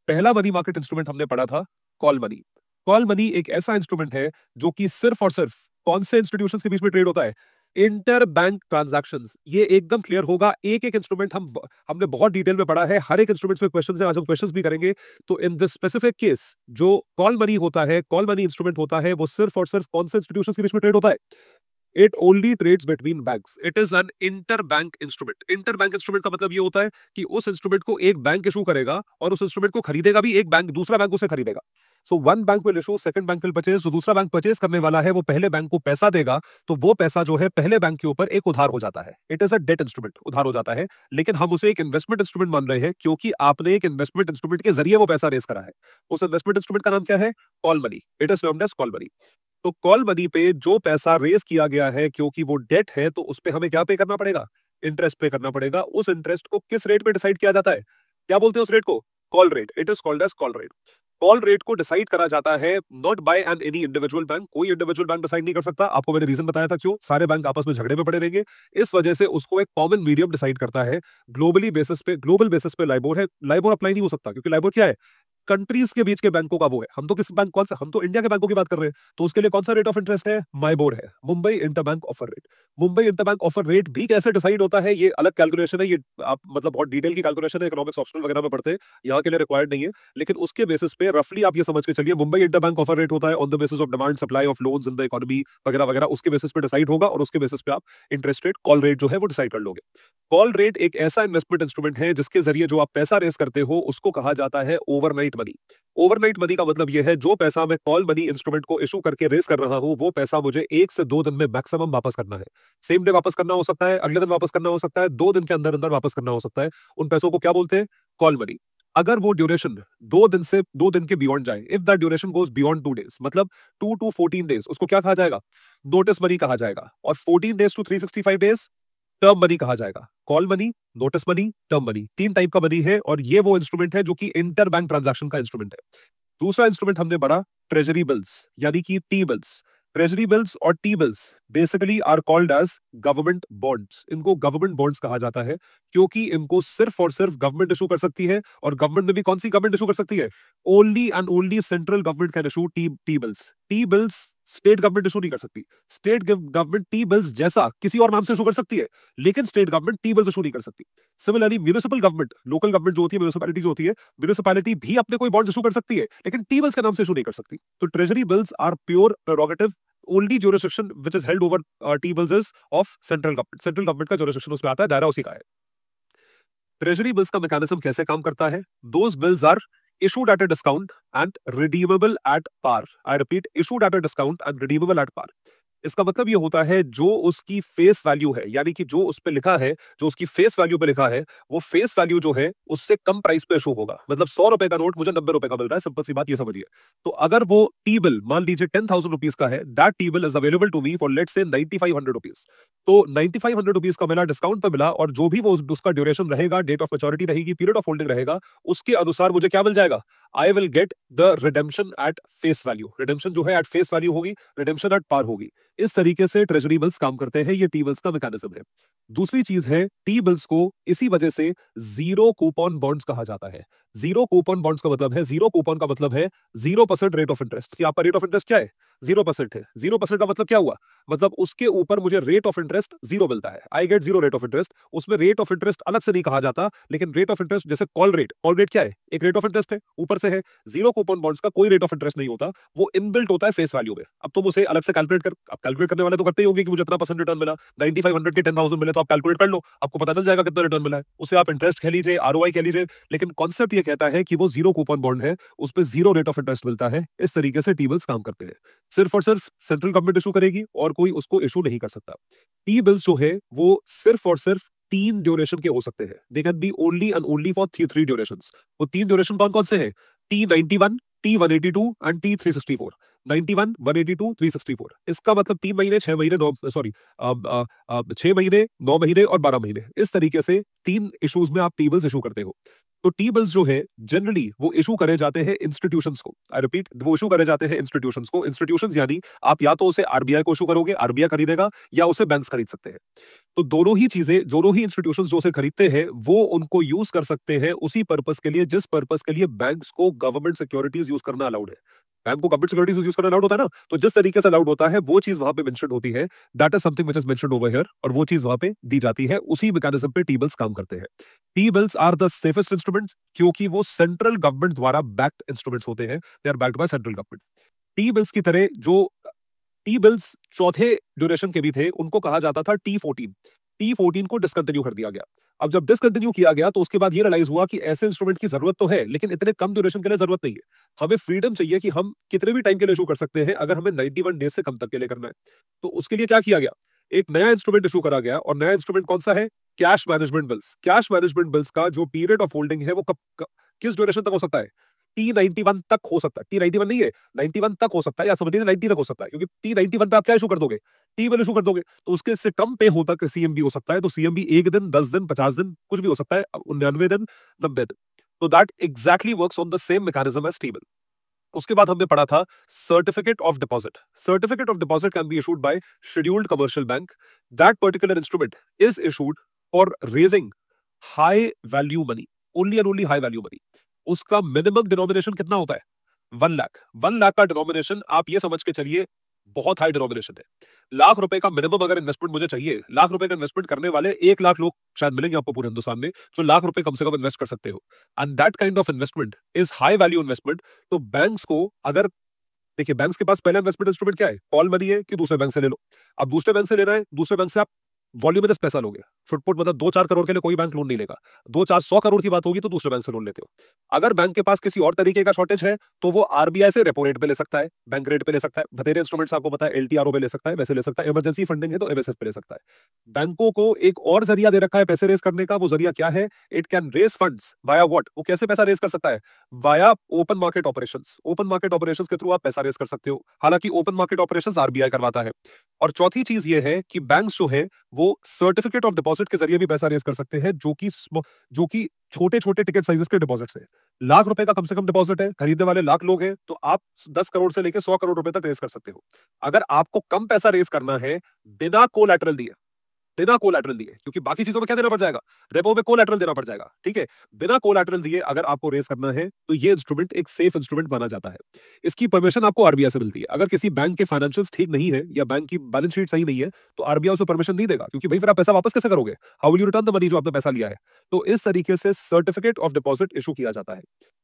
पहला money market instrument हमने पढ़ा था कॉल मनी। कॉल मनी एक ऐसा इंस्ट्रूमेंट है जो कि सिर्फ और सिर्फ कौन से इंस्टीट्यूशंस के बीच में ट्रेड होता है? Inter bank transactions. ये एकदम क्लियर होगा। एक एक इंस्ट्रूमेंट हमने बहुत डिटेल में पढ़ा है। हर एक इंस्ट्रूमेंट में क्वेश्चन है, आज हम क्वेश्चंस भी करेंगे। तो इन दिस स्पेसिफिक केस जो कॉल मनी होता है, कॉल मनी इंस्ट्रूमेंट होता है, वो सिर्फ और सिर्फ कौन से इंस्टीट्यूशंस के बीच में ट्रेड होता है? It only trades between banks. It is an inter bank instrument. Inter bank instrument का मतलब ये होता है कि उस इंस्ट्रूमेंट को एक बैंक इशू करेगा और उस इंस्ट्रूमेंट को खरीदेगा भी एक बैंक, दूसरा बैंक उसे खरीदेगा। So one bank will issue, second bank will purchase. जो दूसरा बैंक परचेज करने वाला है वो पहले बैंक को पैसा देगा, तो वो पैसा जो है पहले बैंक के ऊपर एक उधार हो जाता है। It is a debt instrument, उधार हो जाता है। लेकिन हम उसे एक इन्वेस्टमेंट इंस्ट्रूमेंट मान रहे हैं क्योंकि आपने एक इन्वेस्टमेंट इंस्ट्रूमेंट के जरिए वो पैसा रेज करा है। उस इन्वेस्टमेंट इंस्ट्रूमेंट का नाम क्या है? Call money. It is known as call money. तो कॉल मनी पे जो पैसा रेज किया गया है, क्योंकि वो डेट है, तो उस पे हमें क्या पे करना पड़ेगा? इंटरेस्ट पे करना पड़ेगा। उस इंटरेस्ट को किस रेट पे डिसाइड किया जाता है? क्या बोलते हैं उस रेट को? Call rate. It is called as call rate. Call rate को डिसाइड करा जाता है not by an any individual bank. कोई इंडिविजुअल बैंक डिसाइड नहीं कर सकता। आपको मैंने रीजन बताया था क्यों। सारे बैंक आपस में झगड़े में पड़े रहेंगे। इस वजह से उसको एक कॉमन मीडियम डिसाइड करता है। ग्लोबल बेसिस पे लाइबोर है। लाइबोर अप्लाई नहीं हो सकता क्योंकि लाइबोर क्या है? कंट्रीज के बीच के बैंकों का वो है। हम तो किस बैंक, कौन सा, हम तो इंडिया के बैंकों की बात कर रहे हैं। तो उसके लिए कौन सा रेट ऑफ इंटरेस्ट है? माइबोर है, Mumbai interbank offer rate. Mumbai interbank offer rate भी कैसे डिसाइड होता है, ये अलग कैलकुलेशन है। ये आप मतलब बहुत डिटेल की कैलकुलेशन है, इकोनॉमिक्स ऑप्शनल वगैरह में पढ़ते हैं, यहाँ के लिए रिक्वायर्ड नहीं है। लेकिन उसके बेसिस पे रफली आप ये समझ के चलिए, मुंबई इंटरबैंक ऑफर रेट होता है on the basis of demand supply of loans in the economy वगैरह वगैरह। उसके बेसिस पे डिसाइड होगा और उसके बेसिस पे आप इंटरेस्ट रेट, कॉल रेट जो है वो डिसाइड कर लोगे। कॉल रेट एक ऐसा इन्वेस्टमेंट इंस्ट्रूमेंट है जिसके जरिए जो आप पैसा रेस करते हो उसको कहा जाता है ओवरनाइट मनी। ओवरनाइट मनी का मतलब यह है जो पैसा मैं कॉल मनी इंस्ट्रूमेंट को इशू करके रेस कर रहा हूं, वो पैसा मुझे 1 से 2 दिन में मैक्सिमम वापस करना है। सेम डे वापस करना हो सकता है, अगले दिन वापस करना हो सकता है, 2 दिन के अंदर अंदर वापस करना हो सकता है। उन पैसों को क्या बोलते हैं? Call money. अगर वो ड्यूरेशन 2 दिन के बियॉन्ड जाए, if that duration goes beyond 2 days, मतलब 2 to 14 days, उसको क्या कहा जाएगा? नोटिस मनी कहा जाएगा। और 14 days to 365 days term money कहा जाएगा। Call money, notice money, term money, 3 type का मनी है और ये वो इंस्ट्रूमेंट है जो कि इंटर बैंक ट्रांजैक्शन का इंस्ट्रूमेंट है। दूसरा इंस्ट्रूमेंट हमने पढ़ा ट्रेजरी बिल्स, यानी कि टी बिल्स। ट्रेजरी बिल्स और T bills basically are called as government bonds. इनको गवर्नमेंट बॉन्ड्स कहा जाता है क्योंकि इनको सिर्फ और सिर्फ गवर्नमेंट इशू कर सकती है। और गवर्नमेंट में भी कौन सी गवर्नमेंट इशू कर सकती है? Only and only central government can issue T bills. T bills state government issue नहीं कर सकती। स्टेट गवर्नमेंट टी बिल्स जैसा किसी और नाम से इशू कर सकती है, लेकिन state government T bills issue नहीं कर सकती। Similarly municipal government, local government जो होती है, म्यूनिसिपैलिटी जो होती है, म्यूनिसिपैलिटी भी अपने कोई बॉन्ड इशू कर सकती है, लेकिन टी बिल्स के नाम से इशू नहीं कर सकती। तो treasury bills are pure prerogative. Only jurisdiction which is held over T-bills is of central government। Central government का jurisdiction उसमें आता है, दायरा उसी का है। ट्रेजरी बिल्स का मैकेनिज्म कैसे काम करता है? Those bills are issued at a discount and redeemable at par। I repeat, issued at a discount and redeemable at par। इसका मतलब ये होता है जो उसकी फेस वैल्यू है, यानी कि जो उस पे लिखा है, जो उसकी फेस वैल्यू पे लिखा है, वो फेस वैल्यू जो है उससे कम प्राइस पे इशू होगा। मतलब 100 रुपए का नोट मुझे 90 रुपए का मिल रहा है, सिंपल सी बात, ये समझिए। तो अगर वो टी बिल मान लीजिए 10,000 रुपीज का है, that T bill is available to me for let's say 9500 rupees. तो 9500 रुपीज का मिला, डिस्काउंट पे मिला, और जो भी वो उसका ड्यूरेशन रहेगा, डेट ऑफ मैच्योरिटी रहेगी, पीरियड ऑफ होल्डिंग रहेगा, उसके अनुसार मुझे क्या मिल जाएगा? I will get the redemption at face value. Redemption जो है एट फेस वैल्यू होगी, रिडेम्पशन एट पार होगी। इस तरीके से ट्रेजरी बिल्स काम करते हैं। ये टी बिल्स का मैकेनिज्म है। दूसरी चीज है, टी बिल्स को इसी वजह से जीरो कूपन बॉन्ड्स कहा जाता है। जीरो कूपन बॉन्ड्स का मतलब है, जीरो कूपन का मतलब है 0% रेट ऑफ इंटरेस्ट। कि आपका रेट ऑफ इंटरेस्ट क्या है? 0% है। 0% का मतलब क्या हुआ? मतलब उसके ऊपर मुझे रेट ऑफ इंटरेस्ट 0 मिलता है। I get 0 rate of interest. उसमें रेट ऑफ इंटरेस्ट अलग से नहीं कहा जाता, लेकिन रेट ऑफ इंटरेस्ट जैसे कॉल रेट, कॉल रेट क्या है? एक रेट ऑफ इंटरेस्ट है, ऊपर से है। जीरो कूपन बॉन्ड्स का कोई रेट ऑफ इंटरेस्ट नहीं होता, वो इनबिल्ट होता है फेस वैल्यू में। अब तुम उसे अलग से कैलकुलेट कर, अब कैलकुलेट करने वाले तो करते ही होंगे कि मुझे इतना परसेंट रिटर्न मिला, 9500 के 10,000 मिले, तो आप कैलकुलेट कर लो, आपको पता चल जाएगा कितना रिटर्न मिला है। उसे आप इंटरेस्ट कह लीजिए, आरओआई कह लीजिए, लेकिन कॉन्सेप्ट ये कहता है कि वो जीरो कूपन बॉन्ड है, उस पर 0 रेट ऑफ इंटरेस्ट मिलता है। इस तरीके से टी बिल्स काम करते हैं। सिर्फ और सिर्फ सेंट्रल गवर्नमेंट इशू करेगी और कोई उसको इशू नहीं कर सकता। टी बिल्स जो है वो सिर्फ और सिर्फ 3 ड्यूरेशन के हो सकते हैं। They can be only and only for 3 durations. वो 3 ड्यूरेशन कौन कौन से हैं? T91, T182 and T364। 91, 182, 364। इसका मतलब 3 महीने, 6 महीने, 9 सॉरी 6 महीने, 9 महीने और 12 महीने। इस तरीके से 3 इश्यूज में आप टी बिल्स इशू करते हो। तो टी बिल्स जो है जनरली वो इशू करे जाते हैं इंस्टीट्यूशंस को। आई रिपीट, वो इशू करे जाते हैं इंस्टीट्यूशंस को। इंस्टीट्यूशंस यानी आप या तो उसे आरबीआई को इशू करोगे, आरबीआई खरीदेगा, या उसे बैंक्स खरीद सकते हैं। तो दोनों ही चीजें, दोनों ही इंस्टीट्यूशंस जो उसे खरीदते हैं वो उनको यूज कर सकते हैं उसी पर्पस के लिए जिस पर्पस के लिए बैंक्स को गवर्नमेंट सिक्योरिटीज यूज करना अलाउड है। बैंक को गवर्नमेंट सिक्योरिटीज यूज करना अलाउड होता है ना, तो जिस तरीके से अलाउड होता है वो चीज वहां पे मेंशन होती है। That is something which is mentioned over here, और वो चीज वहां पे दी जाती है। उसी मैकेनिज्म पे टी बिल्स काम करते हैं। T bills are the safest instruments क्योंकि वो सेंट्रल गवर्नमेंट द्वारा बैक्ड इंस्ट्रूमेंट्स होते हैं। They are backed by central government. T bills की तरह जो टी बिल्स चौथे ड्यूरेशन के भी थे उनको कहा जाता था T14। T14 को डिसकंटिन्यू कर दिया गया। अब जब डिसकंटिन्यू किया गया तो उसके बाद ये रियलाइज हुआ कि ऐसे इंस्ट्रूमेंट की जरूरत तो है, लेकिन इतने कम ड्यूरेशन के लिए जरूरत नहीं है। हमें फ्रीडम चाहिए कि हम कितने भी टाइम के लिए इशू कर सकते हैं अगर हमें 91 डेज से कम तक के लिए करना है। तो उसके लिए क्या किया गया, एक नया इंस्ट्रूमेंट इशू करा गया। और नया इंस्ट्रूमेंट कौन सा है? Cash management bills. Cash management bills का जो पीरियड ऑफ होल्डिंग है वो किस ड्यूरेशन तक हो सकता है? T91 तक हो सकता है। T91 नहीं है, 91 तक हो सकता है, या समझिए 90 तक हो सकता है, क्योंकि T91 पे आप क्या इशू कर दोगे? टी बिल इशू कर दोगे। तो उसके इससे कम पे हो तक सीएमबी हो सकता है। तो सीएमबी 1 दिन, 10 दिन, 50 दिन, कुछ भी हो सकता है, 99 दिन, 90 दिन। तो that exactly works on the same mechanism as T bill. उसके बाद हमने पढ़ा था certificate of deposit. Certificate of deposit can be issued by scheduled commercial bank. That particular instrument is issued for raising high value money, only and only high value money. उसका minimum denomination कितना होता है? 1 लाख। 1 लाख का denomination आप ये समझ के चलिए बहुत हाई डिनोमिनेशन है। लाख रुपए का मिनिमम अगर इन्वेस्टमेंट मुझे चाहिए, लाख रुपए का इन्वेस्टमेंट करने वाले 1 लाख लोग शायद मिलेंगे आपको पूरे हिंदुस्तान में, जो लाख रुपए कम से कम इन्वेस्ट कर सकते हो। And that kind of investment is high value investment. तो बैंक्स को अगर, देखिए बैंक्स के पास पहला इन्वेस्टमेंट इंस्ट्रूमेंट क्या है? कॉल मनी है कि दूसरे बैंक से ले लो। अब दूसरे बैंक से लेना है, दूसरे बैंक से आप वॉल्यूमिनस पैसा लोगे। फुटपुट मतलब 2-4 करोड़ के लिए कोई बैंक लोन नहीं लेगा। 2-4 100 करोड़ की बात होगी तो दूसरे बैंक से लोन लेते हो। अगर बैंक के पास किसी और तरीके का शॉर्टेज है तो वो आरबीआई से रेपो रेट पे ले सकता है, बैंक रेट पे ले सकता है। बतेरे इंस्ट्रूमेंट्स आपको पता है, एलटीआरओ पे ले सकता है, वैसे ले सकता है। इमरजेंसी फंडिंग है तो एमएसएफ पे ले सकता है। बैंकों को एक और जरिया दे रखा है पैसे रेज करने का। वो जरिया क्या है? It can raise funds via what? वो कैसे पैसा रेज कर सकता है? Via open market operations. Open market operations के थ्रू आप पैसा रेज कर सकते हो। हालांकि ओपन मार्केट ऑपरेशंस आरबीआई करवाता है। और चौथी चीज ये है कि बैंक्स जो है वो सर्टिफिकेट ऑफ डिपॉजिट के जरिए भी पैसा रेज कर सकते हैं, जो कि छोटे छोटे टिकट साइजेस के डिपॉजिट है। लाख रुपए का कम से कम डिपॉजिट है, खरीदने वाले लाख लोग हैं, तो आप 10 करोड़ से लेकर 100 करोड़ रुपए तक रेज कर सकते हो। अगर आपको कम पैसा रेज करना है बिना कोलैटरल दिए, बिना कोलैटरल दिए, क्योंकि बाकी चीजों में क्या देना पड़ जाएगा? रेपो में कोलैटरल देना पड़ जाएगा, ठीक है। बिना कोलैटरल दिए अगर आपको रेज करना है तो ये इंस्ट्रूमेंट एक सेफ इंस्ट्रूमेंट माना जाता है। इसकी परमिशन आपको आरबीआई से मिलती है। अगर किसी बैंक के फाइनेंशियल्स ठीक नहीं है या बैंक की बैलेंस शीट सही नहीं है तो आरबीआई उसे परमिशन नहीं देगा, क्योंकि भाई फिर आप पैसा वापस कैसे करोगे? How will you return the money जो आपने पैसा लिया है? तो इस तरीके से सर्टिफिकेट ऑफ डिपॉजिट इशू किया जाता है।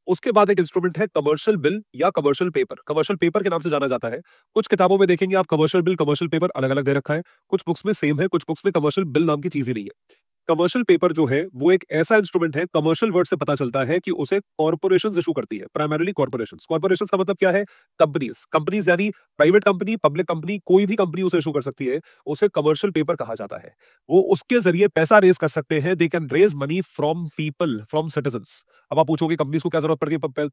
उसके बाद एक इंस्ट्रूमेंट है कमर्शियल बिल या कमर्शियल पेपर। कमर्शियल पेपर के नाम से जाना जाता है। कुछ किताबों में देखेंगे आप कमर्शियल बिल, कमर्शियल पेपर अलग अलग दे रखा है। कुछ बुक्स में सेम है, कुछ बुक्स में कमर्शियल बिल नाम की चीज ही नहीं है। कमर्शियल पेपर जो है वो एक ऐसा इंस्ट्रूमेंट है, कमर्शियल वर्ड से पता चलता है कि उसे कॉर्पोरेशंस इशू करती है। Primarily corporations. कॉर्पोरेशंस का मतलब क्या है? कंपनीज। कंपनीज यानी प्राइवेट कंपनी, पब्लिक कंपनी, कोई भी कंपनी उसे इशू कर सकती है। उसे कमर्शियल पेपर कहा जाता है। वो उसके जरिए पैसा रेज कर सकते हैं। They can raise money from people, from citizens. अब आप पूछोगे कंपनीज को क्या जरूरत पड़ गई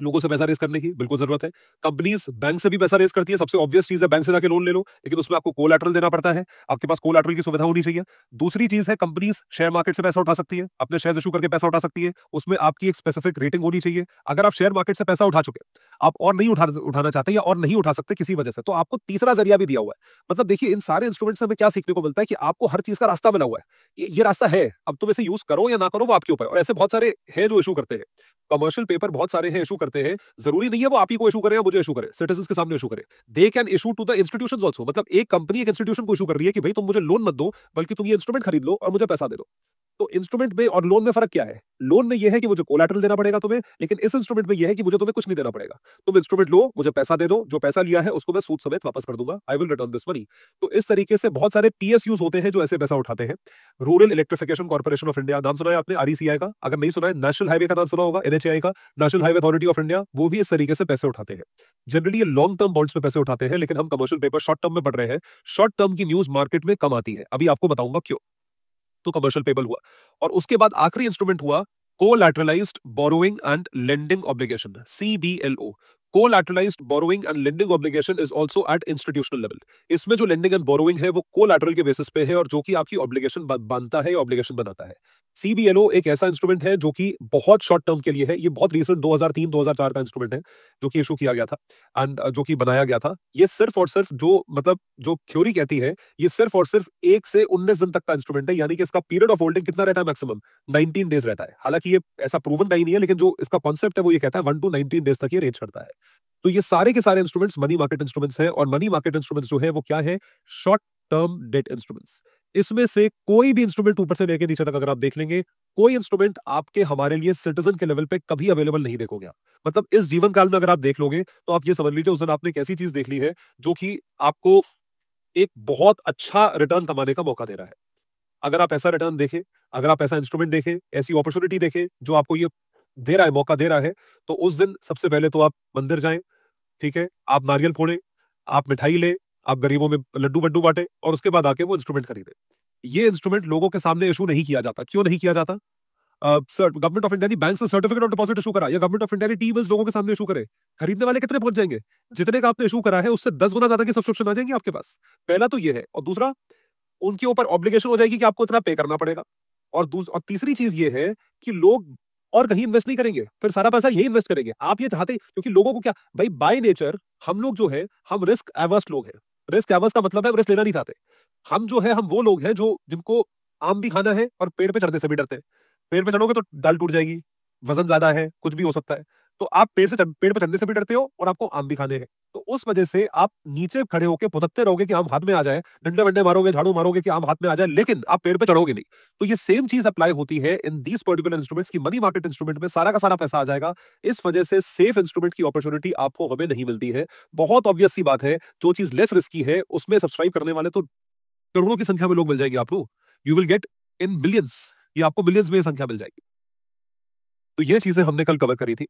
लोगों से पैसा रेज करने की? बिल्कुल जरूरत है। कंपनीज बैंक से भी पैसा रेज करती है, सबसे ऑब्वियस चीज है, बैंक से जाके लोन ले लो, लेकिन उसमें आपको कोलैटरल देना पड़ता है। आपके पास कोलैटरल की सुविधा होनी चाहिए। दूसरी चीज है कंपनीज शेयर मार्केट से पैसा उठा सकती है, अपने शेयर इशू करके पैसा उठा सकती है। उसमें आपकी एक स्पेसिफिक रेटिंग होनी चाहिए। अगर आप शेयर मार्केट से पैसा उठा चुके, आप और नहीं उठाना चाहते या और नहीं उठा सकते किसी वजह से, तो आपको तीसरा जरिया भी दिया हुआ है। मतलब देखिए इन सारे इंस्ट्रूमेंट से हमें क्या सीखने को मिलता है कि आपको हर चीज का रास्ता मिला हुआ है। ये रास्ता है, अब तुम इसे यूज करो या ना करो वो आपके ऊपर है। और ऐसे बहुत सारे हैं जो इशू करते हैं कमर्शियल पेपर, बहुत सारे हैं इशू करते हैं। जरूरी नहीं है वो आप ही को इशू करे या मुझे इशू करे, सिटीजंस के सामने इशू करे। They can issue to the institutions also. मतलब एक कंपनी एक इंस्टीट्यूशन को इशू कर रही है कि भाई तुम मुझे लोन मत दो, बल्कि तुम ये इंस्ट्रूमेंट खरीद लो और मुझे पैसा दे दो। तो इंस्ट्रूमेंट में और लोन में फर्क क्या है? लोन में यह है कि मुझे कोलैटरल देना पड़ेगा तुम्हें, लेकिन इस इंस्ट्रूमेंट में यह है कि मुझे तुम्हें कुछ नहीं देना पड़ेगा। तुम इंस्ट्रूमेंट लो, मुझे पैसा दे दो, जो पैसा लिया है उसको मैं सूद समेत वापस कर दूंगा। I will return this money. तो इस तरीके से बहुत सारे पीएसयूज होते हैं जो ऐसे पैसा उठाते हैं। Rural electrification corporation of India, नाम सुना है आपने? आरईसीआई का। अगर नहीं सुना है, नेशनल हाईवे का नाम सुना होगा, एनएचएआई का, national highway authority of India. वो भी इस तरीके से पैसे उठाते हैं। जनरली ये लॉन्ग टर्म बॉन्ड्स में पैसे उठाते हैं, लेकिन हम कमर्शियल पेपर शॉर्ट टर्म में पढ़ रहे हैं। शॉर्ट टर्म की न्यूज मार्केट में कम आती है, अभी आपको बताऊंगा क्यों। तो कमर्शियल पेपर हुआ, और उसके बाद आखिरी इंस्ट्रूमेंट हुआ collateralized borrowing and lending obligation, CBLO. Collateralized borrowing and lending obligation is also at institutional level. इसमें जो लेंडिंग एंड बोरोइंग है वो कोलैटरल के बेसिस पे है और जो कि आपकी ऑब्लिगेशन बनता है, ऑब्लिगेशन बनाता है। सीबीएलओ एक ऐसा इंस्ट्रूमेंट है जो कि बहुत शॉर्ट टर्म के लिए है। ये बहुत रीसेंट 2003-2004 का इंस्ट्रूमेंट है जो कि इशू किया गया था एंड जो कि बनाया गया था। ये सिर्फ और सिर्फ जो मतलब जो थ्योरी कहती है, ये सिर्फ और सिर्फ 1 से 19 दिन तक का इंस्ट्रूमेंट है, यानी कि इसका पीरियड ऑफ होल्डिंग कितना रहता है? मैक्सिमम 19 डेज रहता है। हालांकि ये ऐसा प्रूवन नहीं है, लेकिन जो इसका कॉन्सेप्ट है वो ये कहता है 1 to 19 डेज तक ये रेंज करता है। तो ये सारे के सारे इंस्ट्रूमेंट्स मनी मार्केट इंस्ट्रूमेंट्स हैं और मनी मार्केट इंस्ट्रूमेंट्स जो है वो क्या है? Short term debt instruments. इसमें से कोई भी इंस्ट्रूमेंट ऊपर से लेके नीचे तक अगर आप देख लेंगे, कोई इंस्ट्रूमेंट आपके हमारे लिए सिटीजन के लेवल पे कभी अवेलेबल नहीं देखोगे आप। मतलब इस जीवन काल में अगर आप देख लोगे तो आप ये समझ लीजिए उस दिन आपने एक ऐसी चीज देख ली है जो कि आपको एक बहुत अच्छा रिटर्न कमाने का मौका दे रहा है। अगर आप ऐसा रिटर्न देखें, अगर आप ऐसा इंस्ट्रूमेंट देखें, ऐसी अपॉर्चुनिटी देखें जो आपको ये दे रहा है, मौका दे रहा है, तो उस दिन सबसे पहले तो आप मंदिर जाएं, ठीक है? आप नारियल फोड़ें, आप मिठाई लें, आप गरीबों में लड्डू-वड्डू बाँटें और उसके बाद आके वो इंस्ट्रूमेंट खरीदें। ये इंस्ट्रूमेंट लोगों के सामने इश्यू नहीं किया जाता। क्यों नहीं किया जाता? गवर्नमेंट ऑफ इंडिया ने बैंक से सर्टिफिकेट ऑफ डिपॉजिट इश्यू करा या गवर्नमेंट ऑफ इंडिया ने टी-बिल्स लोगों के सामने इश्यू करे। खरीदने वाले कितने पहुंच जाएंगे? जितने का आपने इश्यू करा है उससे 10 गुना ज्यादा की सब्सक्रिप्शन आ जाएंगे आपके पास। पहला तो ये है और दूसरा उनके ऊपर ऑब्लिगेशन हो जाएगी कि आपको इतना पे करना पड़ेगा। और तीसरी चीज ये है कि लोग और कहीं इन्वेस्ट नहीं करेंगे, फिर सारा पैसा यही इन्वेस्ट करेंगे। आप ये चाहते क्योंकि लोगों को क्या भाई बाय नेचर हम लोग जो है हम रिस्क एवर्स लोग हैं। रिस्क एवर्स का मतलब है रिस्क लेना नहीं चाहते। हम जो है हम वो लोग हैं जो जिनको आम भी खाना है और पेड़ पे चढ़ने से भी डरते हैं। पेड़ पे चढ़ोगे तो डाल टूट जाएगी, वजन ज्यादा है, कुछ भी हो सकता है। तो आप पेड़ पे चढ़ने से भी डरते हो और आपको आम भी खाने हैं। तो उस वजह से आप नीचे खड़े होकर भुतकते रहोगे कि आम हाथ में आ जाए, डंडे वंडे मारोगे, झाड़ू मारोगे कि आम हाथ में आ जाए, लेकिन आप पेड़ पे चढ़ोगे नहीं। तो ये सेम चीज अप्लाई होती है इन दीस पर्टिकुलर इंस्ट्रूमेंट्स की। मनी मार्केट इंस्ट्रूमेंट में सारा का सारा पैसा आ जाएगा। इस वजह से सेफ इंस्ट्रूमेंट की अपॉर्चुनिटी आपको हमें नहीं मिलती है। बहुत ऑब्वियस सी बात है, जो चीज लेस रिस्की है उसमें सब्सक्राइब करने वाले तो करोड़ों की संख्या में लोग मिल जाएंगे आपको। You will get in billions, ये आपको बिलियंस में ये संख्या मिल जाएगी। तो ये चीजें हमने कल कवर करी थी।